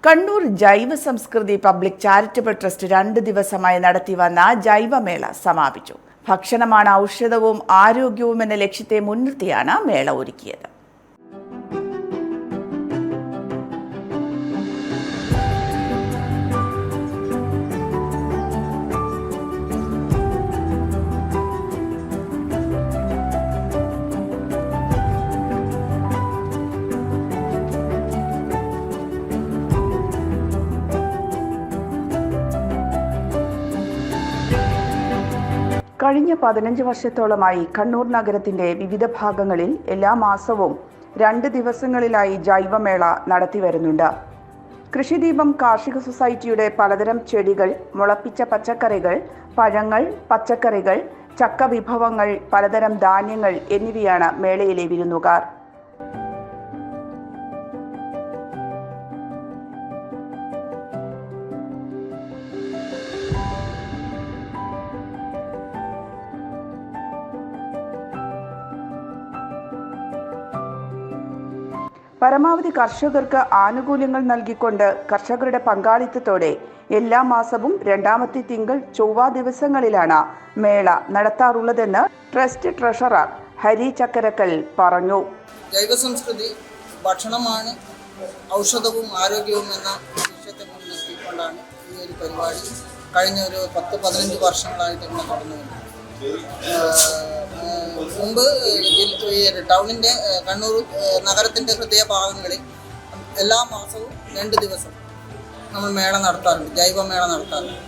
കണ്ണൂർ ജൈവ സംസ്കൃതി public charitable trust 2 ദിവസമായി നടത്തിവന്ന ജൈവമേള സമാപിച്ചു. ഭക്ഷണമാണ് ഔഷധവും ആരോഗ്യവും എന്ന ലക്ഷ്യത്തെ മുൻനിർത്തിയാണ് മേള ഒരുക്കിയത്. കഴിഞ്ഞ 15 വർഷത്തോളമായി കണ്ണൂർ നഗരത്തിന്റെ വിവിധ ഭാഗങ്ങളിൽ എല്ലാ മാസവും 2 ദിവസങ്ങളിലായി ജൈവമേള നടത്തിവരുന്നുണ്ട്. കൃഷിദീപം കാർഷിക സൊസൈറ്റിയുടെ പലതരം ചെടികൾ, മുളപ്പിച്ച പച്ചക്കറികൾ, പഴങ്ങൾ, പച്ചക്കറികൾ, ചക്ക വിഭവങ്ങൾ, പലതരം ധാന്യങ്ങൾ എന്നിവയാണ് മേളയിലെ വിരുന്നുകാർ. പരമാവധി കർഷകർക്ക് ആനുകൂല്യങ്ങൾ നൽകിക്കൊണ്ട് കർഷകരുടെ പങ്കാളിത്തത്തോടെ എല്ലാ മാസവും 2ാമത്തെ തിങ്കൾ, ചൊവ്വ ദിവസങ്ങളിലാണ് മേള നടത്താറുള്ളതെന്ന് ട്രസ്റ്റ് ട്രഷറർ ഹരി ചക്കരക്കൽ പറഞ്ഞു. ജൈവസംസ്കൃതി ഭക്ഷണമാണ് ഔഷധവും ആരോഗ്യവും എന്ന ലക്ഷ്യത്തെ മുൻനിർത്തിക്കൊണ്ടാണ് ഈ ഒരു പരിപാടി കഴിഞ്ഞ ഒരു 10-15 വർഷങ്ങളായിട്ട് ഇവിടെ നടന്നു വരുന്നത്. മുമ്പ് ടൗണിൻ്റെ കണ്ണൂർ നഗരത്തിൻ്റെ ഹൃദയഭാഗങ്ങളിൽ എല്ലാ മാസവും 2 ദിവസം നമ്മൾ മേള നടത്താറുണ്ട്, ജൈവമേള നടത്താറുണ്ട്.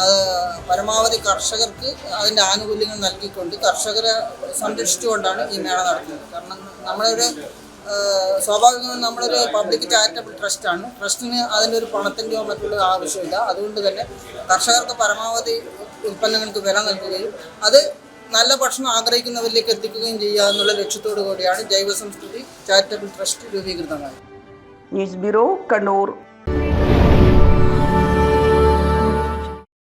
അത് പരമാവധി കർഷകർക്ക് അതിൻ്റെ ആനുകൂല്യങ്ങൾ നൽകിക്കൊണ്ട് കർഷകരെ സംരക്ഷിച്ചുകൊണ്ടാണ് ഈ മേള നടത്തുന്നത്. കാരണം നമ്മളൊരു സ്വാഭാവികമായും നമ്മളൊരു പബ്ലിക് ചാരിറ്റബിൾ ട്രസ്റ്റാണ്. ട്രസ്റ്റിന് അതിൻ്റെ ഒരു പണത്തിൻ്റെയോ മറ്റുള്ള ആവശ്യമില്ല. അതുകൊണ്ട് തന്നെ കർഷകർക്ക് പരമാവധി ഉൽപ്പന്നങ്ങൾക്ക് വില നൽകുകയും അത് നല്ല ഭക്ഷണം ആഗ്രഹിക്കുന്നവരിലേക്ക് എത്തിക്കുകയും ചെയ്യുക എന്നുള്ള ലക്ഷ്യത്തോടു കൂടിയാണ് ജൈവ സംസ്കൃതി ചാരിറ്റബിൾ ട്രസ്റ്റ് രൂപീകൃതമായത്. News bureau, Kannur.